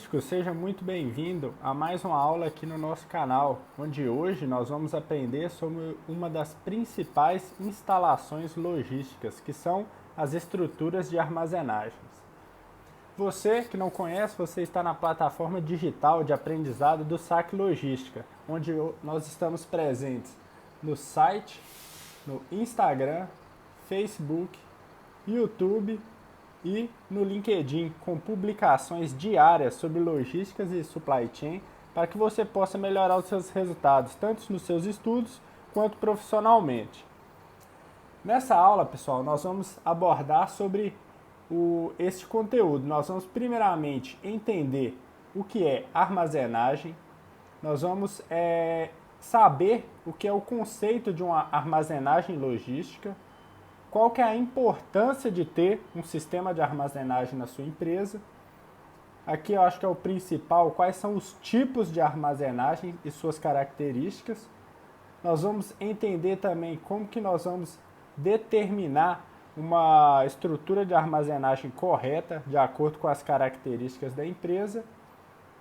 logístico, seja muito bem-vindo a mais uma aula aqui no nosso canal, onde hoje nós vamos aprender sobre uma das principais instalações logísticas, que são as estruturas de armazenagens. Você que não conhece, você está na plataforma digital de aprendizado do SAC Logística, onde nós estamos presentes no site, no Instagram, Facebook, YouTube e no LinkedIn, com publicações diárias sobre logísticas e supply chain, para que você possa melhorar os seus resultados, tanto nos seus estudos quanto profissionalmente. Nessa aula, pessoal, nós vamos abordar sobre este conteúdo. Nós vamos primeiramente entender o que é armazenagem, nós vamos saber o que é o conceito de uma armazenagem logística, qual que é a importância de ter um sistema de armazenagem na sua empresa. Aqui eu acho que é o principal, quais são os tipos de armazenagem e suas características. Nós vamos entender também como que nós vamos determinar uma estrutura de armazenagem correta, de acordo com as características da empresa.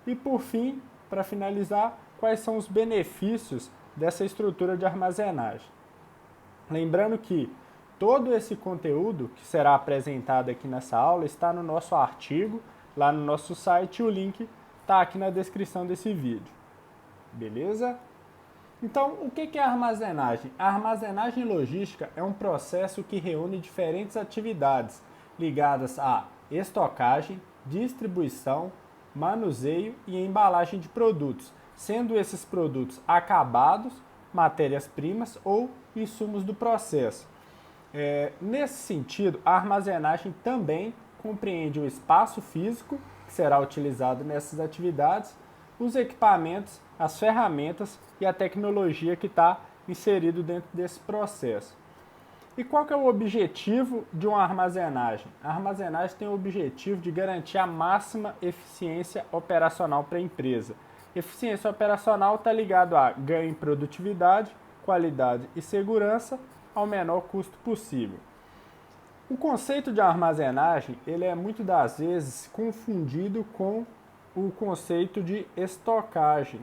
E por fim, para finalizar, quais são os benefícios dessa estrutura de armazenagem. Lembrando que todo esse conteúdo que será apresentado aqui nessa aula está no nosso artigo, lá no nosso site, e o link está aqui na descrição desse vídeo. Beleza? Então, o que é a armazenagem? A armazenagem logística é um processo que reúne diferentes atividades ligadas à estocagem, distribuição, manuseio e embalagem de produtos, sendo esses produtos acabados, matérias-primas ou insumos do processo. Nesse sentido, a armazenagem também compreende o espaço físico, que será utilizado nessas atividades, os equipamentos, as ferramentas e a tecnologia que está inserido dentro desse processo. E qual que é o objetivo de uma armazenagem? A armazenagem tem o objetivo de garantir a máxima eficiência operacional para a empresa. Eficiência operacional está ligado a ganho em produtividade, qualidade e segurança ao menor custo possível. O conceito de armazenagem, ele é muitas das vezes confundido com o conceito de estocagem.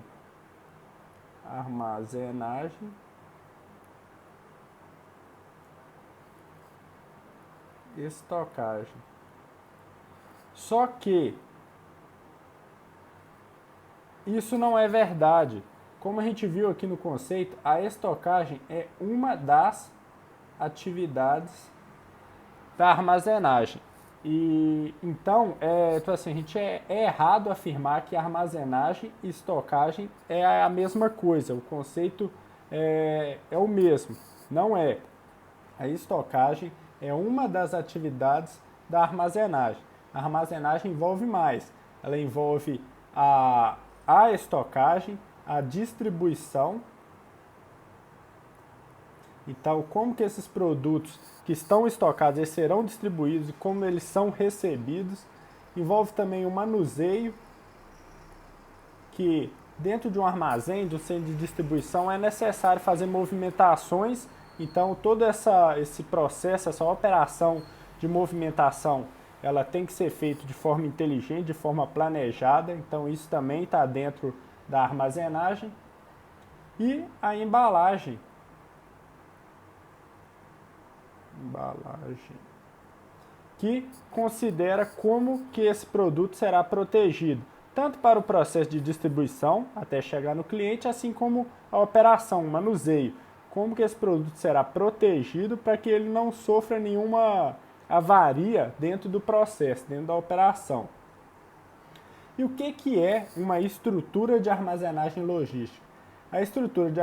Armazenagem, estocagem. Só que isso não é verdade. Como a gente viu aqui no conceito, a estocagem é uma das atividades da armazenagem. E então, a gente é errado afirmar que armazenagem e estocagem é a mesma coisa. O conceito é o mesmo. Não é. A estocagem é uma das atividades da armazenagem. A armazenagem envolve mais. Ela envolve a estocagem, a distribuição. Então, como que esses produtos que estão estocados eles serão distribuídos e como eles são recebidos. Envolve também o manuseio, que dentro de um armazém, de um centro de distribuição, é necessário fazer movimentações. Então, todo esse processo, essa operação de movimentação, ela tem que ser feita de forma inteligente, de forma planejada. Então, isso também está dentro da armazenagem. E a embalagem, que considera como que esse produto será protegido, tanto para o processo de distribuição até chegar no cliente, assim como a operação, o manuseio, como que esse produto será protegido para que ele não sofra nenhuma avaria dentro do processo, dentro da operação. E o que é uma estrutura de armazenagem logística? A estrutura de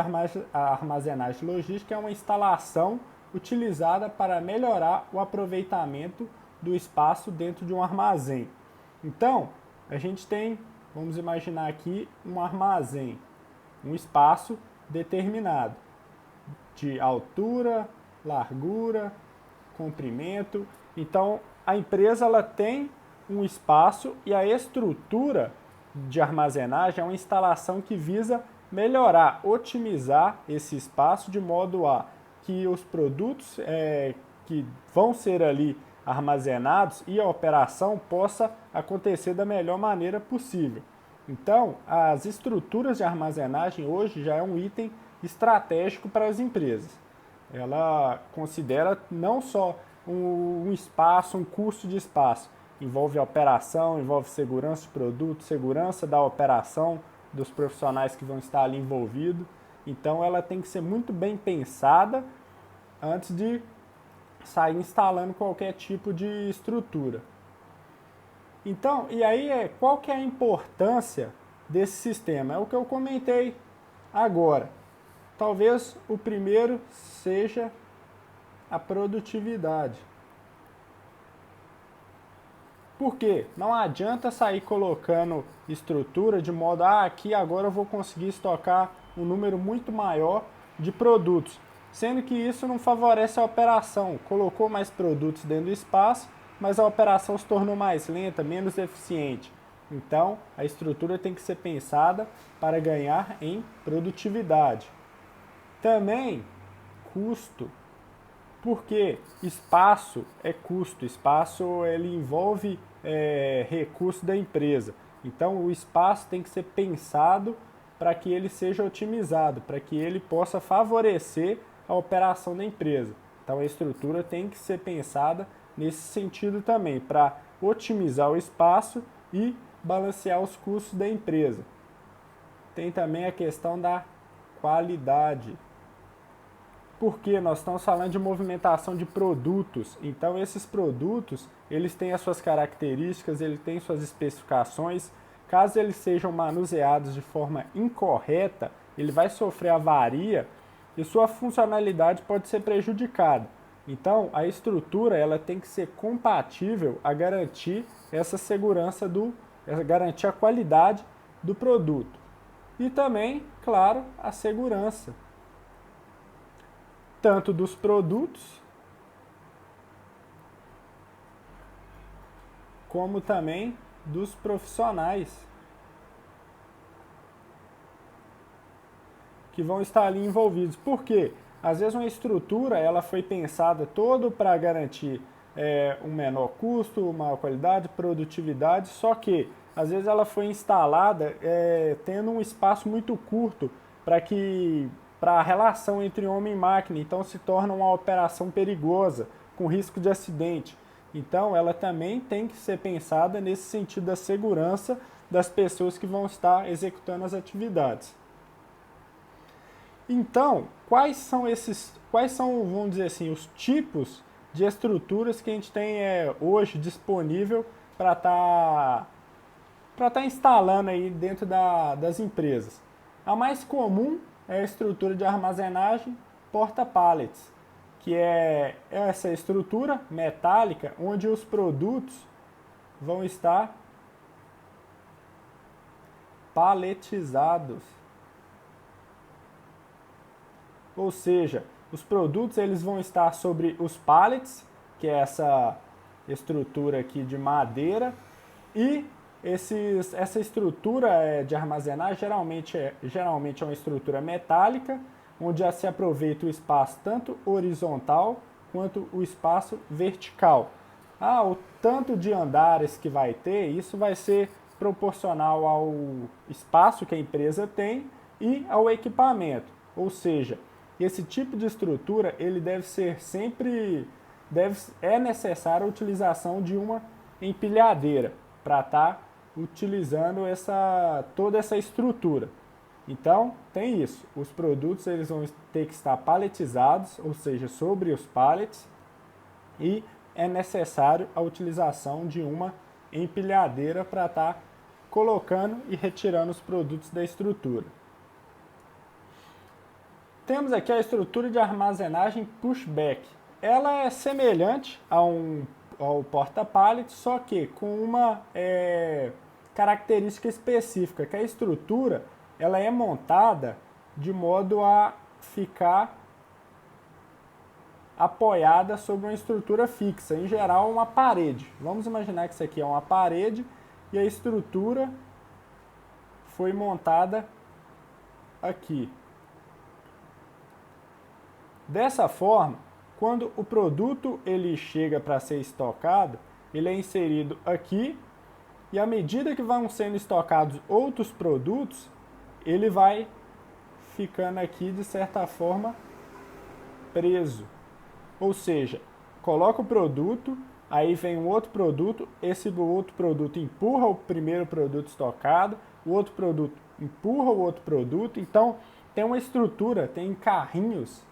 armazenagem logística é uma instalação utilizada para melhorar o aproveitamento do espaço dentro de um armazém. Então, a gente tem, vamos imaginar aqui, um armazém, um espaço determinado, de altura, largura, comprimento. Então, a empresa ela tem um espaço e a estrutura de armazenagem é uma instalação que visa melhorar, otimizar esse espaço de modo a que os produtos que vão ser ali armazenados e a operação possa acontecer da melhor maneira possível. Então, as estruturas de armazenagem hoje já é um item estratégico para as empresas. Ela considera não só um espaço, um custo de espaço, envolve a operação, envolve segurança de produto, segurança da operação dos profissionais que vão estar ali envolvidos. Então ela tem que ser muito bem pensada antes de sair instalando qualquer tipo de estrutura. Então, e aí qual que é a importância desse sistema? É o que eu comentei agora. Talvez o primeiro seja a produtividade. Por quê? Não adianta sair colocando estrutura de modo, aqui agora eu vou conseguir estocar um número muito maior de produtos, sendo que isso não favorece a operação. Colocou mais produtos dentro do espaço, mas a operação se tornou mais lenta, menos eficiente. Então, a estrutura tem que ser pensada para ganhar em produtividade. Também, custo. Porque espaço é custo, espaço ele envolve recurso da empresa. Então o espaço tem que ser pensado para que ele seja otimizado, para que ele possa favorecer a operação da empresa. Então a estrutura tem que ser pensada nesse sentido também, para otimizar o espaço e balancear os custos da empresa. Tem também a questão da qualidade. Porque nós estamos falando de movimentação de produtos, então esses produtos eles têm as suas características, eles têm suas especificações. Caso eles sejam manuseados de forma incorreta, ele vai sofrer avaria e sua funcionalidade pode ser prejudicada. Então a estrutura ela tem que ser compatível a garantir essa segurança garantir a qualidade do produto e também, claro, a segurança tanto dos produtos, como também dos profissionais que vão estar ali envolvidos. Por quê? Às vezes uma estrutura ela foi pensada todo para garantir um menor custo, maior qualidade, produtividade, só que às vezes ela foi instalada tendo um espaço muito curto para a relação entre homem e máquina, então se torna uma operação perigosa, com risco de acidente. Então ela também tem que ser pensada nesse sentido da segurança das pessoas que vão estar executando as atividades. Então, quais são, vamos dizer assim, os tipos de estruturas que a gente tem hoje disponível para estar instalando aí dentro das empresas? A mais comum é a estrutura de armazenagem porta-pallets, que é essa estrutura metálica onde os produtos vão estar paletizados. Ou seja, os produtos eles vão estar sobre os pallets, que é essa estrutura aqui de madeira, e essa estrutura de armazenar geralmente é uma estrutura metálica, onde já se aproveita o espaço tanto horizontal quanto o espaço vertical. O tanto de andares que vai ter, isso vai ser proporcional ao espaço que a empresa tem e ao equipamento. Ou seja, esse tipo de estrutura ele deve ser sempre, é necessária a utilização de uma empilhadeira para estar utilizando toda essa estrutura. Então, tem isso. Os produtos eles vão ter que estar paletizados, ou seja, sobre os pallets, e é necessário a utilização de uma empilhadeira para estar colocando e retirando os produtos da estrutura. Temos aqui a estrutura de armazenagem pushback. Ela é semelhante ao porta-pallet, só que com uma característica específica, que a estrutura ela é montada de modo a ficar apoiada sobre uma estrutura fixa, em geral uma parede. Vamos imaginar que isso aqui é uma parede e a estrutura foi montada aqui. Dessa forma, quando o produto ele chega para ser estocado, ele é inserido aqui e à medida que vão sendo estocados outros produtos, ele vai ficando aqui de certa forma preso. Ou seja, coloca o produto, aí vem um outro produto, esse outro produto empurra o primeiro produto estocado, o outro produto empurra o outro produto, então tem uma estrutura, tem carrinhos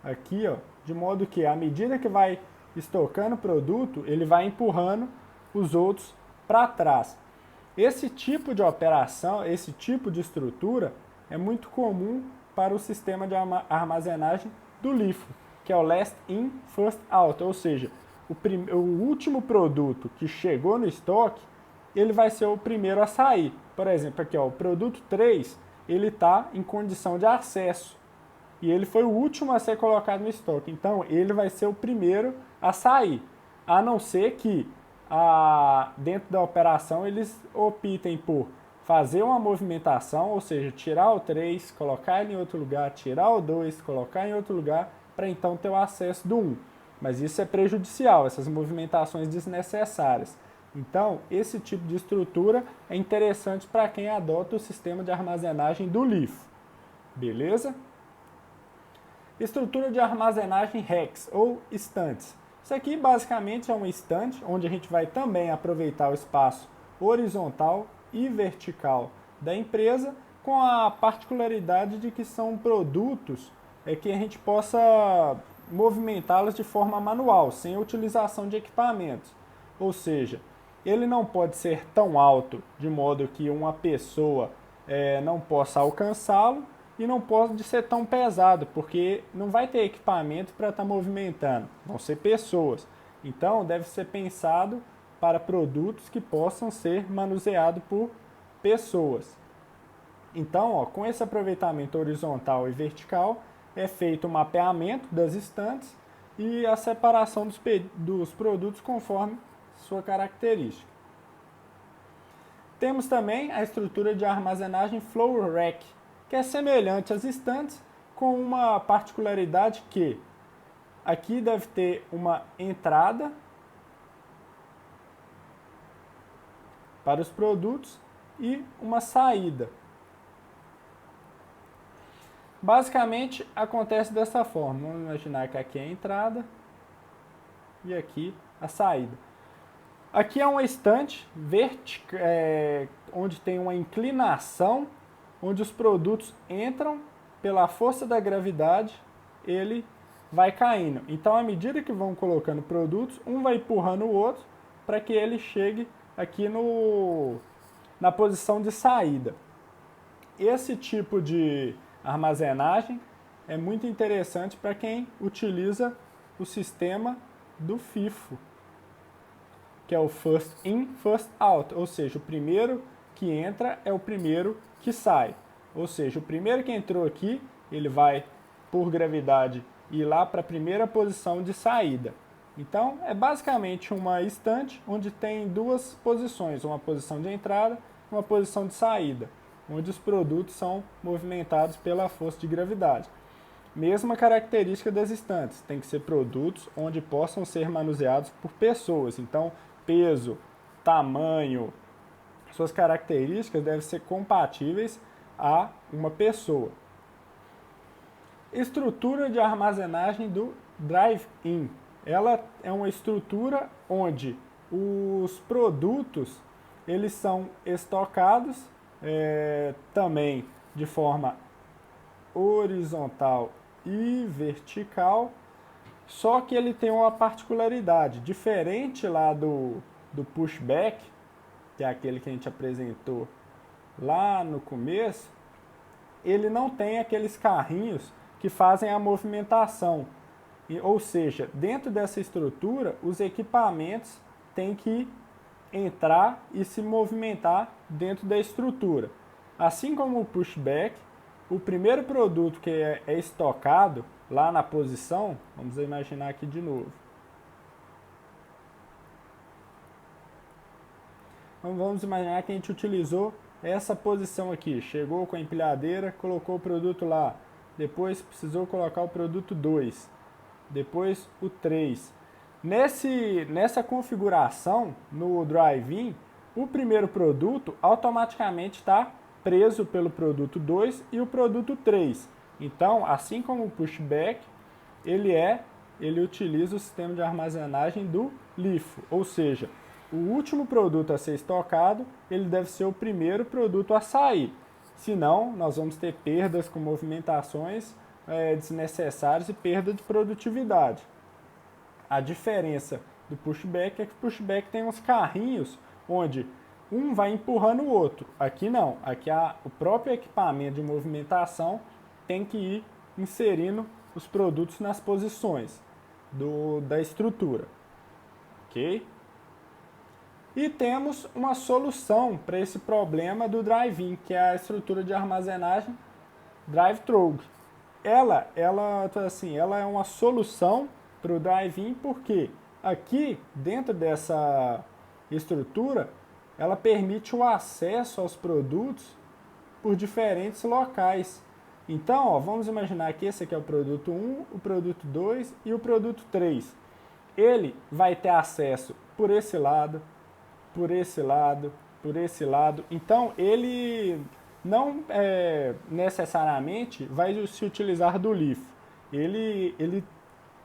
aqui, ó, de modo que à medida que vai estocando o produto, ele vai empurrando os outros para trás. Esse tipo de operação, esse tipo de estrutura é muito comum para o sistema de armazenagem do LIFO, que é o Last In, First Out, ou seja, o último produto que chegou no estoque, ele vai ser o primeiro a sair. Por exemplo, aqui ó, o produto 3, ele está em condição de acesso e ele foi o último a ser colocado no estoque, então ele vai ser o primeiro a sair, a não ser que dentro da operação eles optem por fazer uma movimentação, ou seja, tirar o 3, colocar ele em outro lugar, tirar o 2, colocar em outro lugar, para então ter o acesso do 1. Mas isso é prejudicial, essas movimentações desnecessárias. Então, esse tipo de estrutura é interessante para quem adota o sistema de armazenagem do LIFO. Beleza? Estrutura de armazenagem REX, ou estantes. Isso aqui basicamente é uma estante, onde a gente vai também aproveitar o espaço horizontal e vertical da empresa, com a particularidade de que são produtos que a gente possa movimentá-los de forma manual, sem a utilização de equipamentos. Ou seja, ele não pode ser tão alto de modo que uma pessoa não possa alcançá-lo, e não pode ser tão pesado, porque não vai ter equipamento para estar movimentando, vão ser pessoas. Então, deve ser pensado para produtos que possam ser manuseados por pessoas. Então, ó, com esse aproveitamento horizontal e vertical, é feito o mapeamento das estantes e a separação dos produtos conforme sua característica. Temos também a estrutura de armazenagem Floor Rack, que é semelhante às estantes, com uma particularidade que aqui deve ter uma entrada para os produtos e uma saída. Basicamente acontece dessa forma. Vamos imaginar que aqui é a entrada e aqui a saída. Aqui é uma estante onde tem uma inclinação, onde os produtos entram pela força da gravidade, ele vai caindo. Então, à medida que vão colocando produtos, um vai empurrando o outro para que ele chegue aqui na posição de saída. Esse tipo de armazenagem é muito interessante para quem utiliza o sistema do FIFO, que é o First In, First Out, ou seja, o primeiro que entra é o primeiro que sai. Ou seja, o primeiro que entrou aqui, ele vai, por gravidade, ir lá para a primeira posição de saída. Então, é basicamente uma estante onde tem duas posições, uma posição de entrada e uma posição de saída, onde os produtos são movimentados pela força de gravidade. Mesma característica das estantes, tem que ser produtos onde possam ser manuseados por pessoas. Então, peso, tamanho, suas características devem ser compatíveis a uma pessoa. Estrutura de armazenagem do drive-in. Ela é uma estrutura onde os produtos eles são estocados também de forma horizontal e vertical, só que ele tem uma particularidade, diferente lá do pushback, que é aquele que a gente apresentou lá no começo, ele não tem aqueles carrinhos que fazem a movimentação. Ou seja, dentro dessa estrutura, os equipamentos têm que entrar e se movimentar dentro da estrutura. Assim como o pushback, o primeiro produto que é estocado lá na posição, vamos imaginar aqui de novo. Então, vamos imaginar que a gente utilizou essa posição aqui, chegou com a empilhadeira, colocou o produto lá, depois precisou colocar o produto 2. depois o 3. Nessa configuração, no drive-in, o primeiro produto automaticamente está preso pelo produto 2 e o produto 3. Então, assim como o pushback, ele utiliza o sistema de armazenagem do LIFO, ou seja, o último produto a ser estocado, ele deve ser o primeiro produto a sair. Senão, nós vamos ter perdas com movimentações desnecessárias e perda de produtividade. A diferença do pushback é que o pushback tem uns carrinhos onde um vai empurrando o outro. Aqui não, aqui o próprio equipamento de movimentação tem que ir inserindo os produtos nas posições da estrutura. Ok? E temos uma solução para esse problema do drive-in, que é a estrutura de armazenagem drive-through. Ela é uma solução para o drive-in porque aqui dentro dessa estrutura ela permite o acesso aos produtos por diferentes locais. Então, ó, vamos imaginar que esse aqui é o produto 1, o produto 2 e o produto 3. Ele vai ter acesso por esse lado, por esse lado, por esse lado. Então, ele não necessariamente vai se utilizar do LIFO.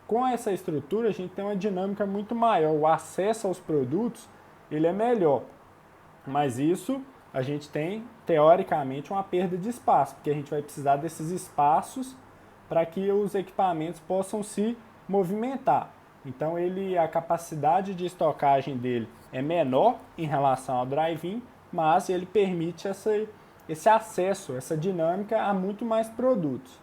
Com essa estrutura, a gente tem uma dinâmica muito maior. O acesso aos produtos ele é melhor. Mas isso a gente tem, teoricamente, uma perda de espaço, porque a gente vai precisar desses espaços para que os equipamentos possam se movimentar. Então, a capacidade de estocagem dele é menor em relação ao drive-in, mas ele permite esse acesso, essa dinâmica a muito mais produtos.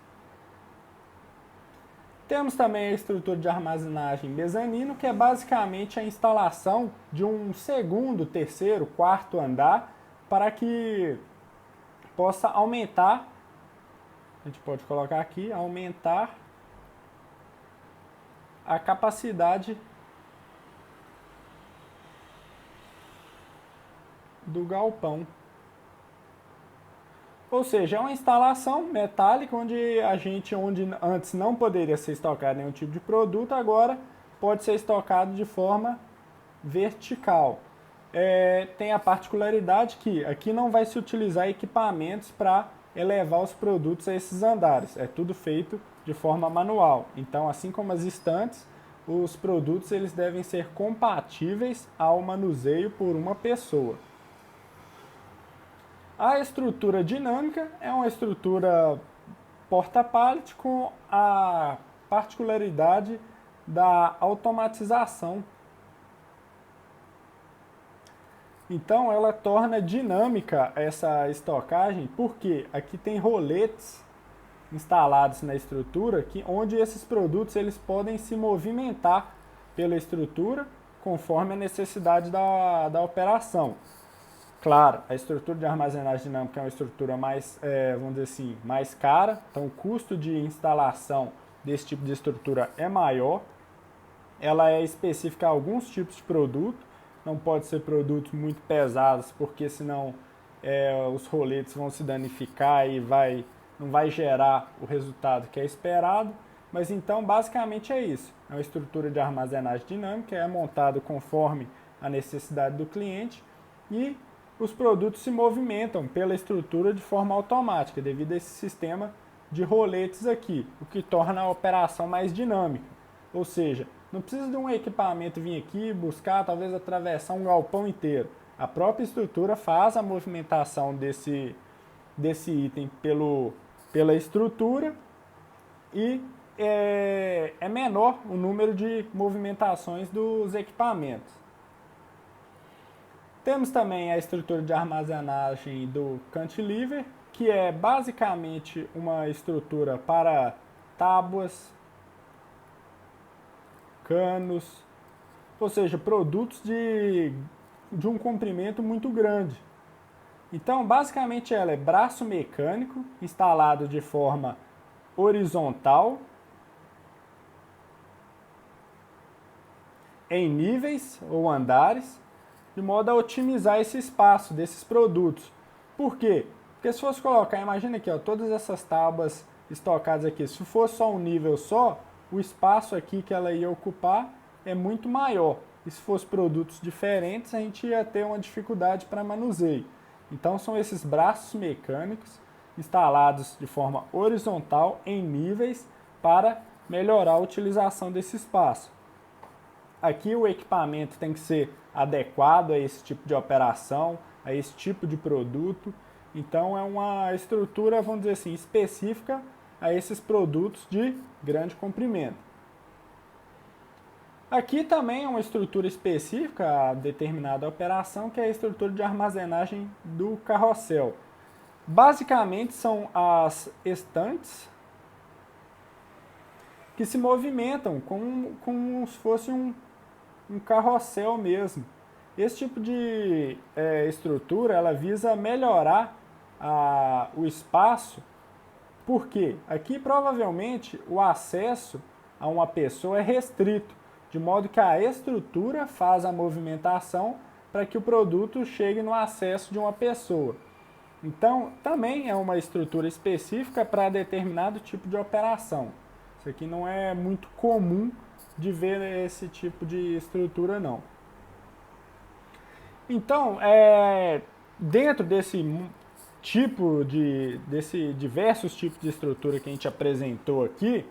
Temos também a estrutura de armazenagem mezanino, que é basicamente a instalação de um segundo, terceiro, quarto andar para que possa aumentar, a gente pode colocar aqui, aumentar a capacidade do galpão. Ou seja, é uma instalação metálica onde antes não poderia ser estocado nenhum tipo de produto, agora pode ser estocado de forma vertical. Tem a particularidade que aqui não vai se utilizar equipamentos para elevar os produtos a esses andares. É tudo feito de forma manual. Então, assim como as estantes, os produtos eles devem ser compatíveis ao manuseio por uma pessoa. A estrutura dinâmica é uma estrutura porta-pallet com a particularidade da automatização. Então ela torna dinâmica essa estocagem porque aqui tem roletes instalados na estrutura onde esses produtos eles podem se movimentar pela estrutura conforme a necessidade da operação. Claro, a estrutura de armazenagem dinâmica é uma estrutura mais, vamos dizer assim, mais cara, então o custo de instalação desse tipo de estrutura é maior. Ela é específica a alguns tipos de produto, não pode ser produtos muito pesados, porque senão os roletes vão se danificar e não vai gerar o resultado que é esperado. Mas então, basicamente é isso. É uma estrutura de armazenagem dinâmica, é montado conforme a necessidade do cliente e os produtos se movimentam pela estrutura de forma automática, devido a esse sistema de roletes aqui, o que torna a operação mais dinâmica. Ou seja, não precisa de um equipamento vir aqui buscar, talvez atravessar um galpão inteiro. A própria estrutura faz a movimentação desse item pela estrutura e é menor o número de movimentações dos equipamentos. Temos também a estrutura de armazenagem do cantilever, que é basicamente uma estrutura para tábuas, canos, ou seja, produtos de um comprimento muito grande. Então, basicamente ela é braço mecânico instalado de forma horizontal, em níveis ou andares, de modo a otimizar esse espaço desses produtos. Por quê? Porque se fosse colocar, imagina aqui, ó, todas essas tábuas estocadas aqui, se fosse só um nível só, o espaço aqui que ela ia ocupar é muito maior. E se fosse produtos diferentes, a gente ia ter uma dificuldade para manuseio. Então são esses braços mecânicos instalados de forma horizontal em níveis para melhorar a utilização desse espaço. Aqui o equipamento tem que ser adequado a esse tipo de operação, a esse tipo de produto. Então é uma estrutura, vamos dizer assim, específica a esses produtos de grande comprimento. Aqui também é uma estrutura específica a determinada operação, que é a estrutura de armazenagem do carrossel. Basicamente são as estantes que se movimentam como se fosse um carrossel mesmo. Esse tipo de estrutura ela visa melhorar o espaço, porque aqui provavelmente o acesso a uma pessoa é restrito, de modo que a estrutura faz a movimentação para que o produto chegue no acesso de uma pessoa. Então, também é uma estrutura específica para determinado tipo de operação. Isso aqui não é muito comum de ver esse tipo de estrutura, não. Então, dentro desse diversos tipos de estrutura que a gente apresentou aqui,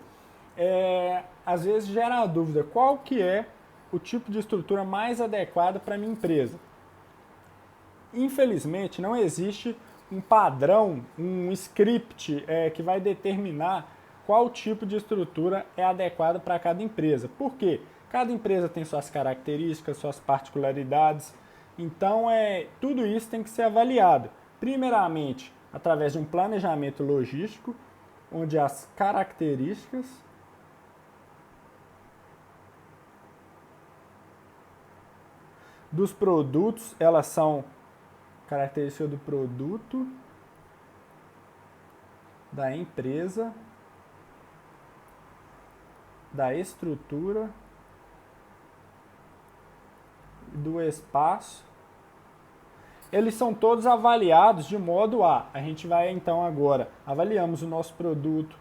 às vezes gera a dúvida, qual que é o tipo de estrutura mais adequado para a minha empresa? Infelizmente, não existe um padrão, um script que vai determinar qual tipo de estrutura é adequado para cada empresa. Por quê? Cada empresa tem suas características, suas particularidades, então tudo isso tem que ser avaliado. Primeiramente, através de um planejamento logístico, onde as características dos produtos, elas são características do produto, da empresa, da estrutura, do espaço. Eles são todos avaliados de modo a gente vai então agora, avaliamos o nosso produto,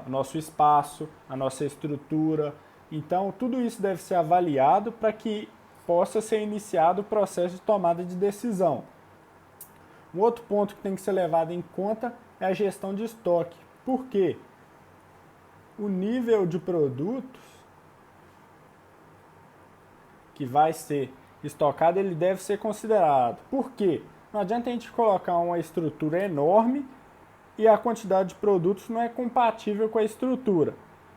nosso espaço, a nossa estrutura. Então tudo isso deve ser avaliado para que possa ser iniciado o processo de tomada de decisão. Um outro ponto que tem que ser levado em conta é a gestão de estoque. Por quê? O nível de produtos que vai ser estocado, ele deve ser considerado. Por quê? Não adianta a gente colocar uma estrutura enorme e a quantidade de produtos não é compatível com a estrutura.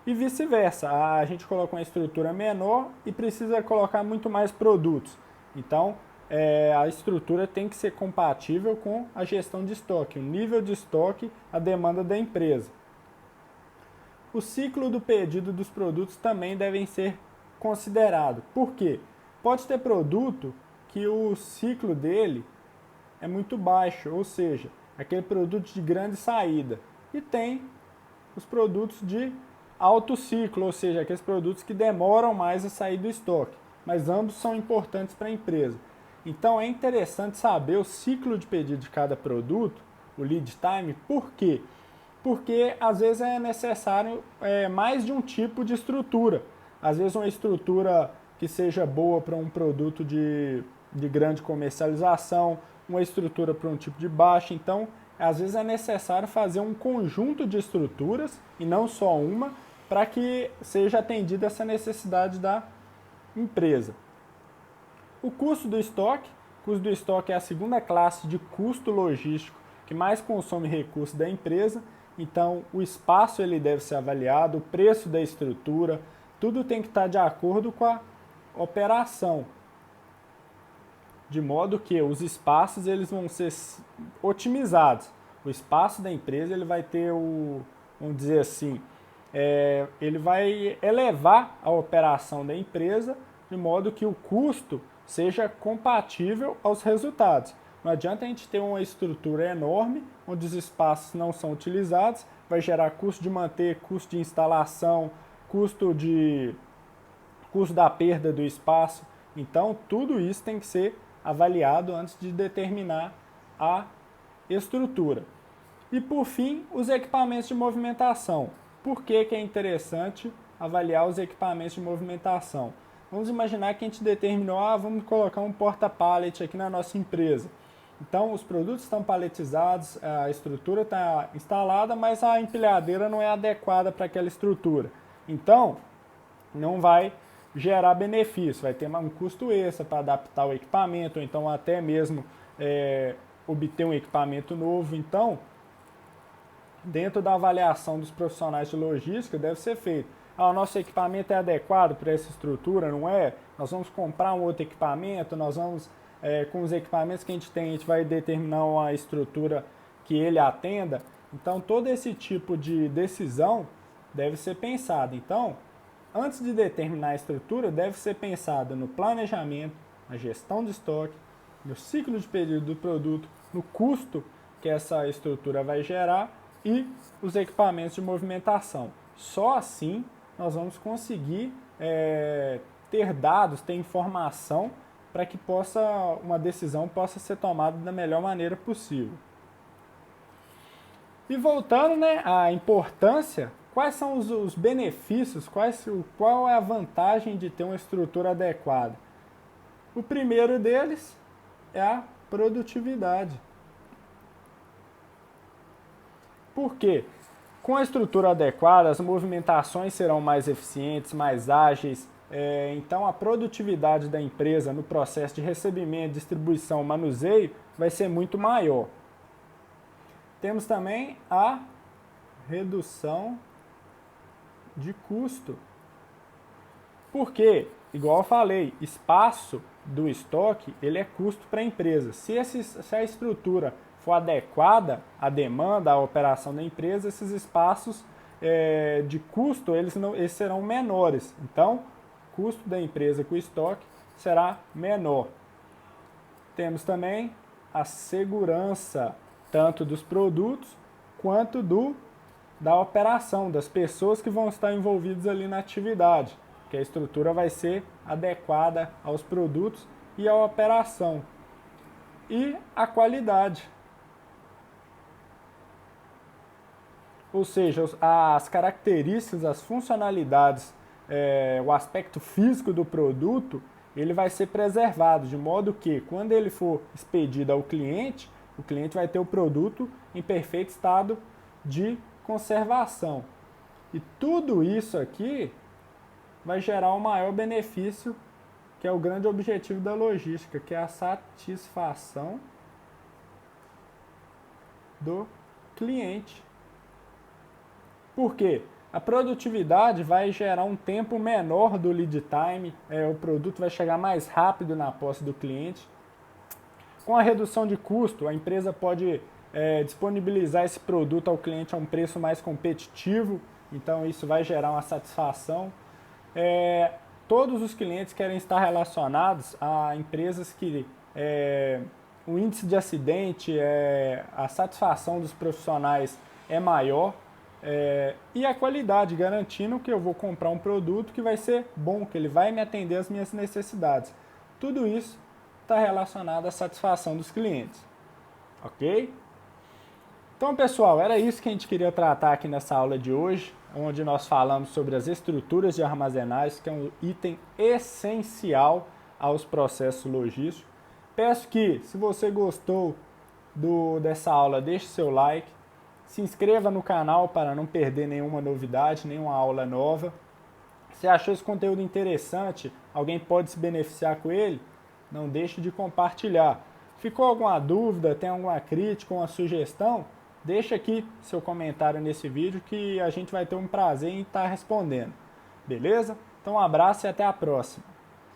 E vice-versa, a gente coloca uma estrutura menor e precisa colocar muito mais produtos. Então, a estrutura tem que ser compatível com a gestão de estoque, o nível de estoque, a demanda da empresa. O ciclo do pedido dos produtos também devem ser considerados. Por quê? Pode ter produto que o ciclo dele é muito baixo, ou seja, aquele produto de grande saída. E tem os produtos de alto ciclo, ou seja, aqueles produtos que demoram mais a sair do estoque. Mas ambos são importantes para a empresa. Então é interessante saber o ciclo de pedido de cada produto, o lead time. Por quê? Porque às vezes é necessário mais de um tipo de estrutura. Às vezes uma estrutura que seja boa para um produto de grande comercialização, uma estrutura para um tipo de baixa. Então, às vezes é necessário fazer um conjunto de estruturas, e não só uma, para que seja atendida essa necessidade da empresa. O custo do estoque. O custo do estoque é a segunda classe de custo logístico que mais consome recursos da empresa. Então, o espaço ele deve ser avaliado, o preço da estrutura, tudo tem que estar de acordo com a operação, de modo que os espaços eles vão ser otimizados. O espaço da empresa ele vai ter vamos dizer assim, ele vai elevar a operação da empresa de modo que o custo seja compatível aos resultados. Não adianta a gente ter uma estrutura enorme, onde os espaços não são utilizados, vai gerar custo de manter, custo de instalação, custo da perda do espaço. Então, tudo isso tem que ser avaliado antes de determinar a estrutura. E, por fim, os equipamentos de movimentação. Por que que é interessante avaliar os equipamentos de movimentação? Vamos imaginar que a gente determinou, vamos colocar um porta-pallet aqui na nossa empresa. Então, os produtos estão paletizados, a estrutura está instalada, mas a empilhadeira não é adequada para aquela estrutura. Então, não vai gerar benefício, vai ter um custo extra para adaptar o equipamento, ou então até mesmo obter um equipamento novo. Então, dentro da avaliação dos profissionais de logística, deve ser feito. O nosso equipamento é adequado para essa estrutura, não é? Nós vamos comprar um outro equipamento, nós vamos, com os equipamentos que a gente vai determinar uma estrutura que ele atenda. Então, todo esse tipo de decisão deve ser pensado. Então, antes de determinar a estrutura, deve ser pensado no planejamento, na gestão de estoque, no ciclo de pedido do produto, no custo que essa estrutura vai gerar e os equipamentos de movimentação. Só assim nós vamos conseguir ter dados, ter informação para que uma decisão possa ser tomada da melhor maneira possível. E voltando, né, à importância, quais são os benefícios, qual é a vantagem de ter uma estrutura adequada? O primeiro deles é a produtividade. Por quê? Com a estrutura adequada, as movimentações serão mais eficientes, mais ágeis, então a produtividade da empresa no processo de recebimento, distribuição, manuseio vai ser muito maior. Temos também a redução de custo. Por quê? Igual eu falei, espaço do estoque ele é custo para a empresa. Se a estrutura for adequada à demanda, à operação da empresa, esses espaços de custo eles serão menores. Então, o custo da empresa com o estoque será menor. Temos também a segurança, tanto dos produtos quanto da operação, das pessoas que vão estar envolvidas ali na atividade, que a estrutura vai ser adequada aos produtos e à operação. E a qualidade. Ou seja, as características, as funcionalidades, o aspecto físico do produto, ele vai ser preservado, de modo que, quando ele for expedido ao cliente, o cliente vai ter o produto em perfeito estado de conservação. E tudo isso aqui vai gerar um maior benefício, que é o grande objetivo da logística, que é a satisfação do cliente. Por quê? A produtividade vai gerar um tempo menor do lead time, o produto vai chegar mais rápido na posse do cliente. Com a redução de custo, a empresa pode disponibilizar esse produto ao cliente a um preço mais competitivo, então isso vai gerar uma satisfação. Todos os clientes querem estar relacionados a empresas que o índice de acidente, a satisfação dos profissionais é maior. E a qualidade, garantindo que eu vou comprar um produto que vai ser bom, que ele vai me atender às minhas necessidades. Tudo isso está relacionado à satisfação dos clientes. Ok? Então, pessoal, era isso que a gente queria tratar aqui nessa aula de hoje, onde nós falamos sobre as estruturas de armazenagem, que é um item essencial aos processos logísticos. Peço que, se você gostou dessa aula, deixe seu like. Se inscreva no canal para não perder nenhuma novidade, nenhuma aula nova. Se achou esse conteúdo interessante, alguém pode se beneficiar com ele, não deixe de compartilhar. Ficou alguma dúvida, tem alguma crítica, uma sugestão? Deixa aqui seu comentário nesse vídeo que a gente vai ter um prazer em estar respondendo. Beleza? Então um abraço e até a próxima.